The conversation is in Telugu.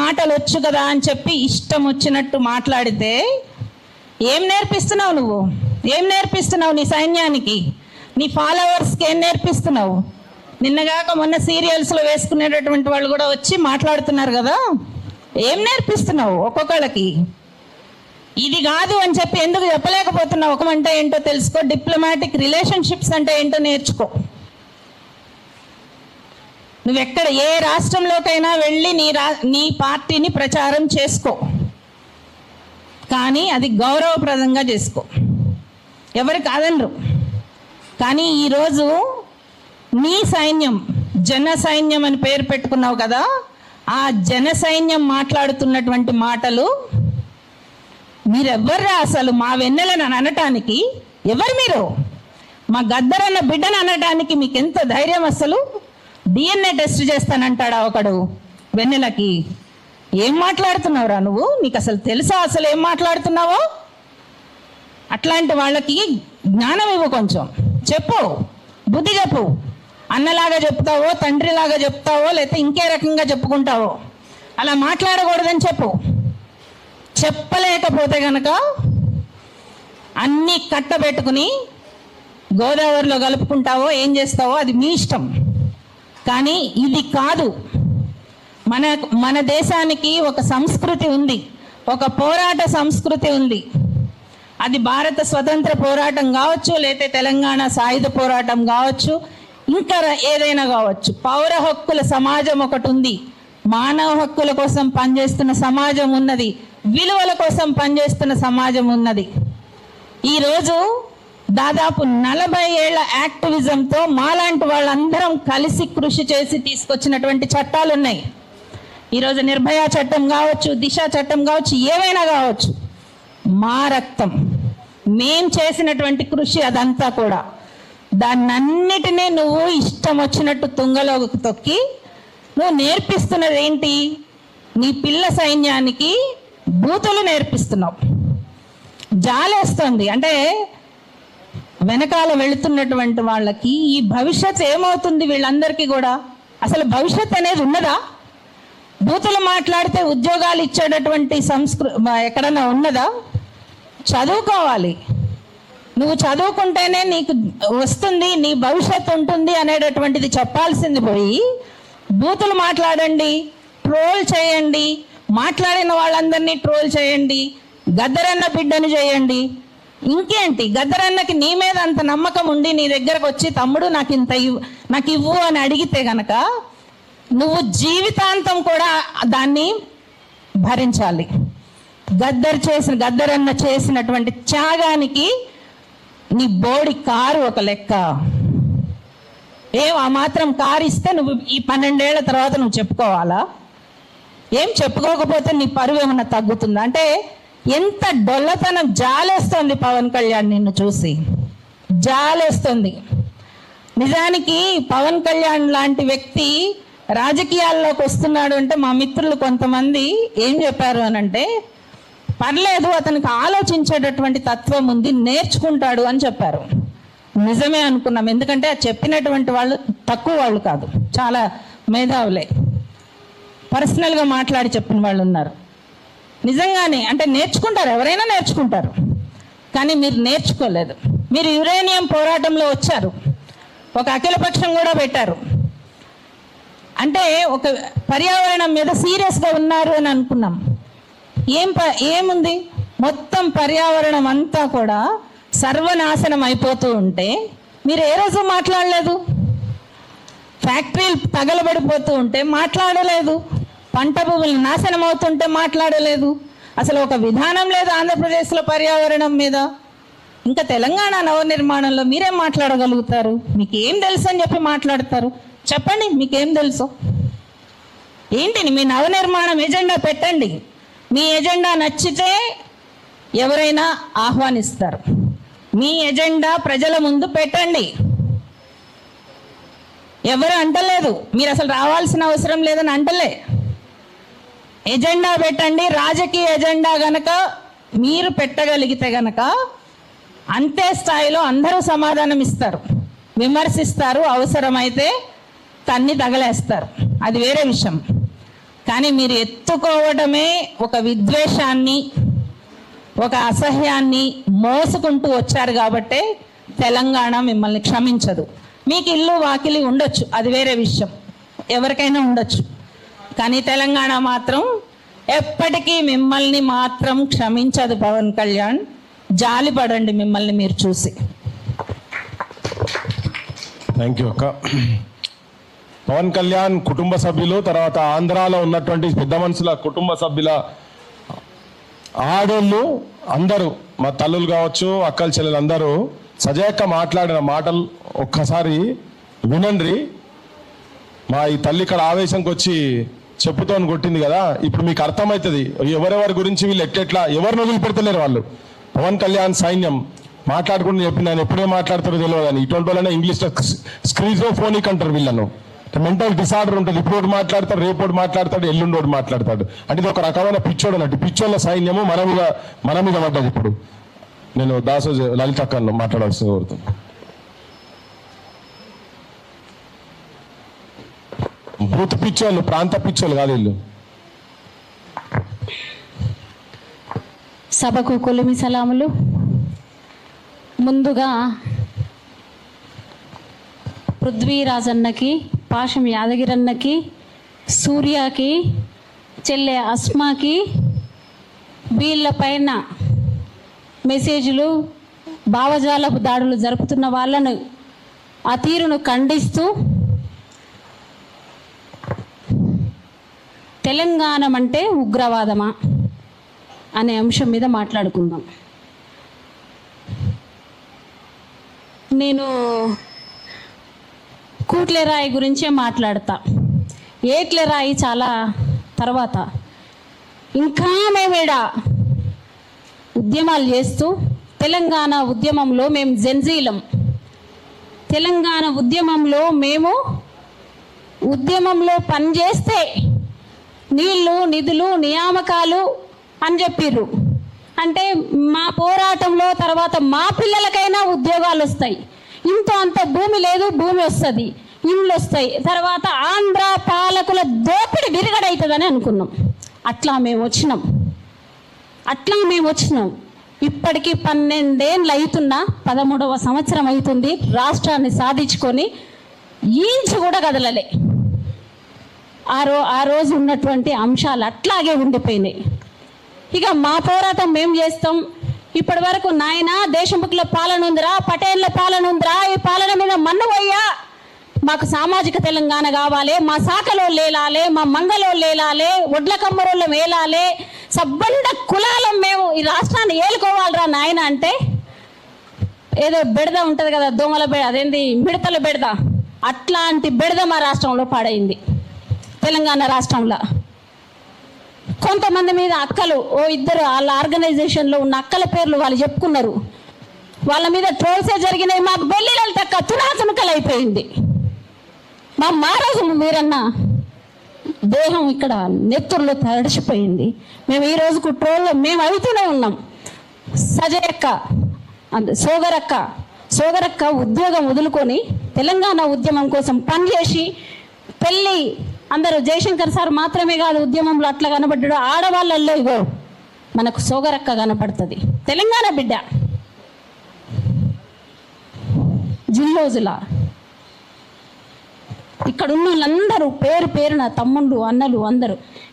మాటలు వచ్చు కదా అని చెప్పి ఇష్టం వచ్చినట్టు మాట్లాడితే ఏం నేర్పిస్తున్నావు నువ్వు? ఏం నేర్పిస్తున్నావు నీ సైన్యానికి, నీ ఫాలోవర్స్కి ఏం నేర్పిస్తున్నావు? నిన్నగాక మొన్న సీరియల్స్లో వేసుకునేటటువంటి వాళ్ళు కూడా వచ్చి మాట్లాడుతున్నారు కదా, ఏం నేర్పిస్తున్నావు ఒక్కొక్కళ్ళకి? ఇది కాదు అని చెప్పి ఎందుకు చెప్పలేకపోతున్నావు? ఒక అంటే ఏంటో తెలుసుకో, డిప్లొమాటిక్ రిలేషన్షిప్స్ అంటే ఏంటో నేర్చుకో. నువ్వెక్కడ ఏ రాష్ట్రంలోకైనా వెళ్ళి నీ పార్టీని ప్రచారం చేసుకో, కానీ అది గౌరవప్రదంగా చేసుకో, ఎవరు కాదనరు. కానీ ఈరోజు నీ సైన్యం, జన సైన్యం అని పేరు పెట్టుకున్నావు కదా, ఆ జన సైన్యం మాట్లాడుతున్నటువంటి మాటలు మీరెవర్రా అసలు? మా వెన్నెలను అనటానికి ఎవరు మీరు? మా గద్దరన్న బిడ్డను అనటానికి మీకు ఎంత ధైర్యం? అసలు DNA టెస్ట్ చేస్తానంటాడా ఒకడు వెన్నెలకి? ఏం మాట్లాడుతున్నావురా నువ్వు? నీకు అసలు తెలుసా అసలు ఏం మాట్లాడుతున్నావో? అట్లాంటి వాళ్ళకి జ్ఞానం ఇవ్వు, కొంచెం చెప్పు, బుద్ధి చెప్పు. అన్నలాగా చెప్తావో, తండ్రిలాగా చెప్తావో, లేకపోతే ఇంకే రకంగా చెప్పుకుంటావో, అలా మాట్లాడకూడదని చెప్పు. చెప్పలేకపోతే కనుక అన్నీ కట్టబెట్టుకుని గోదావరిలో కలుపుకుంటావో ఏం చేస్తావో అది మీ ఇష్టం. కానీ ఇది కాదు. మన దేశానికి ఒక సంస్కృతి ఉంది, ఒక పోరాట సంస్కృతి ఉంది. అది భారత స్వతంత్ర పోరాటం కావచ్చు, లేకపోతే తెలంగాణ సాయుధ పోరాటం కావచ్చు, ఇంకా ఏదైనా కావచ్చు. పౌర హక్కుల సమాజం ఒకటి ఉంది, మానవ హక్కుల కోసం పనిచేస్తున్న సమాజం ఉన్నది, విలువల కోసం పనిచేస్తున్న సమాజం ఉన్నది. ఈరోజు దాదాపు 40 ఏళ్ల యాక్టివిజంతో మాలాంటి వాళ్ళందరం కలిసి కృషి చేసి తీసుకొచ్చినటువంటి చట్టాలు ఉన్నాయి. ఈరోజు నిర్భయ చట్టం కావచ్చు, దిశ చట్టం కావచ్చు, ఏవైనా కావచ్చు, మా రక్తం, మేం చేసినటువంటి కృషి అదంతా కూడా. దాన్నన్నిటినీ నువ్వు ఇష్టం వచ్చినట్టు తుంగలోకి తొక్కి నువ్వు నేర్పిస్తున్నది ఏంటి? నీ పిల్ల సైన్యానికి బూతులు నేర్పిస్తున్నావు. జాలేస్తుంది. అంటే వెనకాల వెళుతున్నటువంటి వాళ్ళకి ఈ భవిష్యత్ ఏమవుతుంది? వీళ్ళందరికీ కూడా అసలు భవిష్యత్ అనేది ఉన్నదా? బూతులు మాట్లాడితే ఉద్యోగాలు ఇచ్చేటటువంటి ఎక్కడన్నా ఉన్నదా? చదువుకోవాలి. నువ్వు చదువుకుంటేనే నీకు వస్తుంది, నీ భవిష్యత్తు ఉంటుంది అనేటటువంటిది చెప్పాల్సింది పోయి బూతులు మాట్లాడండి, ట్రోల్ చేయండి, మాట్లాడిన వాళ్ళందరినీ ట్రోల్ చేయండి, గద్దరన్న బిడ్డను చేయండి. ఇంకేంటి? గద్దరన్నకి నీ మీద అంత నమ్మకం ఉండి నీ దగ్గరకు వచ్చి తమ్ముడు నాకు ఇవ్వు అని అడిగితే గనక నువ్వు జీవితాంతం కూడా దాన్ని భరించాలి. గద్దరన్న చేసినటువంటి త్యాగానికి నీ బోడి కారు ఒక లెక్క. ఆ మాత్రం కారు ఇస్తే నువ్వు ఈ 12 ఏళ్ల తర్వాత నువ్వు చెప్పుకోవాలా? ఏం చెప్పుకోకపోతే నీ పరువు ఏమన్నా తగ్గుతుందా? అంటే ఎంత డొల్లతనం. జాలేస్తుంది పవన్ కళ్యాణ్ నిన్ను చూసి, జాలేస్తుంది. నిజానికి పవన్ కళ్యాణ్ లాంటి వ్యక్తి రాజకీయాల్లోకి వస్తున్నాడు అంటే మా మిత్రులు కొంతమంది ఏం చెప్పారు అనంటే, పర్లేదు అతనికి ఆలోచించేటటువంటి తత్వం ఉంది, నేర్చుకుంటాడు అని చెప్పారు. నిజమే అనుకున్నాం. ఎందుకంటే అది చెప్పినటువంటి వాళ్ళు తక్కువ వాళ్ళు కాదు, చాలా మేధావులే. పర్సనల్గా మాట్లాడి చెప్పిన వాళ్ళు ఉన్నారు. నిజంగానే అంటే నేర్చుకుంటారు, ఎవరైనా నేర్చుకుంటారు. కానీ మీరు నేర్చుకోలేదు. మీరు యురేనియం పోరాటంలో వచ్చారు, ఒక అఖిలపక్షం కూడా పెట్టారు. అంటే ఒక పర్యావరణం మీద సీరియస్గా ఉన్నారు అని అనుకున్నాం. ఏముంది? మొత్తం పర్యావరణం అంతా కూడా సర్వనాశనం అయిపోతూ ఉంటే మీరు ఏ రోజు మాట్లాడలేదు. ఫ్యాక్టరీలు తగలబడిపోతూ ఉంటే మాట్లాడలేదు. పంట భూములు నాశనం అవుతుంటే మాట్లాడలేదు. అసలు ఒక విధానం లేదు ఆంధ్రప్రదేశ్లో పర్యావరణం మీద. ఇంకా తెలంగాణ నవనిర్మాణంలో మీరేం మాట్లాడగలుగుతారు? మీకు ఏం తెలుసు అని చెప్పి మాట్లాడతారు. చెప్పండి, మీకేం తెలుసు ఏంటిని? మీ నవనిర్మాణం ఎజెండా పెట్టండి. మీ ఎజెండా నచ్చితే ఎవరైనా ఆహ్వానిస్తారు. మీ ఎజెండా ప్రజల ముందు పెట్టండి. ఎవరు అంటలేదు, మీరు అసలు రావాల్సిన అవసరం లేదని అంటలే. ఎజెండా పెట్టండి. రాజకీయ ఎజెండా గనక మీరు పెట్టగలిగితే గనక అంతే స్థాయిలో అందరూ సమాధానం ఇస్తారు, విమర్శిస్తారు, అవసరమైతే తన్ని తగలేస్తారు. అది వేరే విషయం. కానీ మీరు ఎత్తుకోవడమే ఒక విద్వేషాన్ని, ఒక అసహ్యాన్ని మోసుకుంటూ వచ్చారు కాబట్టే తెలంగాణ మిమ్మల్ని క్షమించదు. మీకు ఇల్లు వాకిలి ఉండొచ్చు, అది వేరే విషయం, ఎవరికైనా ఉండొచ్చు. కానీ తెలంగాణ మాత్రం ఎప్పటికీ మిమ్మల్ని మాత్రం క్షమించదు. పవన్ కళ్యాణ్, జాలిపడండి మిమ్మల్ని మీరు చూసి. థ్యాంక్ యూ అక్క. పవన్ కళ్యాణ్ కుటుంబ సభ్యులు, తర్వాత ఆంధ్రాలో ఉన్నటువంటి పెద్ద మనుషుల కుటుంబ సభ్యుల ఆడోళ్ళు అందరూ, మా తల్లులు కావచ్చు, అక్కలు చెల్లెలు అందరూ సజాయక్క మాట్లాడిన మాటలు ఒక్కసారి వినండి. మా ఈ తల్లి ఇక్కడ ఆవేశంకి వచ్చి చెప్పుతో కొట్టింది కదా, ఇప్పుడు మీకు అర్థమవుతుంది ఎవరెవరి గురించి వీళ్ళు ఎట్లా ఎవరిని వదిలిపెడతలేరు వాళ్ళు. పవన్ కళ్యాణ్ సైన్యం మాట్లాడుకుంటూ చెప్పి నేను ఎప్పుడే మాట్లాడతారో తెలియదు కానీ ఇటువంటి వాళ్ళనే ఇంగ్లీష్లో స్క్రీజోఫోనిక్ అంటారు వీళ్ళను. మెంటల్ డిసార్డర్ ఉంటుంది. ఇప్పుడు ఒకటి మాట్లాడతాడు, రేపు ఒకటి మాట్లాడతాడు, ఎల్లుండి ఒకటి మాట్లాడతాడు. అంటే ఇది ఒక రకమైన పిచ్చోడు అన్నట్టు. పిచ్చోళ్ళ సైన్యము మన మీద పడ్డది. ఇప్పుడు నేను దాసు లలిత అక్కను మాట్లాడాల్సింది కోరుతున్నాను. బూత్ పిచ్చోళ్ళు, ప్రాంత పిచ్చోళ్ళు కాదు వీళ్ళు. సభకు కొలిమి సలాములు. ముందుగా పృథ్వీరాజన్నకి, పాషం యాదగిరన్నకి, సూర్యకి, చెల్లె అస్మాకి, వీళ్ళ పైన మెసేజ్లు, భావజాలపు దాడులు జరుపుతున్న వాళ్ళను ఆ తీరును ఖండిస్తూ తెలంగాణ అంటే ఉగ్రవాదమా అనే అంశం మీద మాట్లాడుకుందాం. నేను కూట్లెరాయి గురించే మాట్లాడతా. ఏట్లెరాయి చాలా తర్వాత. ఇంకా మేమేడ ఉద్యమాలు చేస్తూ తెలంగాణ ఉద్యమంలో మేము జెన్జీలం. తెలంగాణ ఉద్యమంలో మేము ఉద్యమంలో పనిచేస్తే నీళ్లు, నిధులు, నియామకాలు అని చెప్పిర్రు. అంటే మా పోరాటంలో తర్వాత మా పిల్లలకైనా ఉద్యోగాలు వస్తాయి, ఇంత అంత భూమి లేదు, భూమి వస్తుంది, ఇండ్లు వస్తాయి, తర్వాత ఆంధ్ర పాలకుల దోపిడి విరగడవుతుందని అనుకున్నాం. అట్లా మేము వచ్చినాం. ఇప్పటికీ 12 ఏళ్ళు అవుతున్నా, 13వ సంవత్సరం అవుతుంది రాష్ట్రాన్ని సాధించుకొని ఇంచు కూడా కదలలే. ఆ రోజు ఉన్నటువంటి అంశాలు అట్లాగే ఉండిపోయినాయి. ఇక మా పోరాటం మేము చేస్తాం. ఇప్పటి వరకు నాయన దేశముఖుల పాలన ఉందిరా, పటేళ్ల పాలన ఉందిరా, ఈ పాలన మీద మన్ను పోయ్యా, మాకు సామాజిక తెలంగాణ కావాలి, మా శాఖలో లేలాలి, మా మంగలో లేలాలి, ఒడ్ల కమ్మరోళ్ళ వేలాలి, సబ్బండ కులాలం మేము ఈ రాష్ట్రాన్ని ఏలుకోవాలిరా నాయన అంటే ఏదో బెడద ఉంటుంది కదా, దోమల బెడ, అదేంది మిడతల బెడద, అట్లాంటి బెడద మా రాష్ట్రంలో పాడైంది. తెలంగాణ రాష్ట్రంలో కొంతమంది మీద అక్కలు, ఇద్దరు వాళ్ళ ఆర్గనైజేషన్లో ఉన్న అక్కల పేర్లు వాళ్ళు చెప్పుకున్నారు. వాళ్ళ మీద ట్రోల్సే జరిగినాయి. మాకు బెల్లిలు తక్క తునాతునకలు అయిపోయింది. మా మారోజు మీరన్న దేహం ఇక్కడ నెత్తుర్లో తడిచిపోయింది. మేము ఈ రోజుకు ట్రోల్ మేము అవుతూనే ఉన్నాం. సజయక్క, సోగరక్క ఉద్యోగం వదులుకొని తెలంగాణ ఉద్యమం కోసం పనిచేసి పెళ్ళి, అందరూ జయశంకర్ సార్ మాత్రమే కాదు ఉద్యమంలో అట్లా కనబడ్డాడు. ఆడవాళ్ళల్లో ఇగో మనకు సోగరక్క కనపడుతుంది, తెలంగాణ బిడ్డ, జిల్లోజుల. ఇక్కడ ఉన్న వాళ్ళందరూ పేరున తమ్ముళ్ళు, అన్నలు అందరూ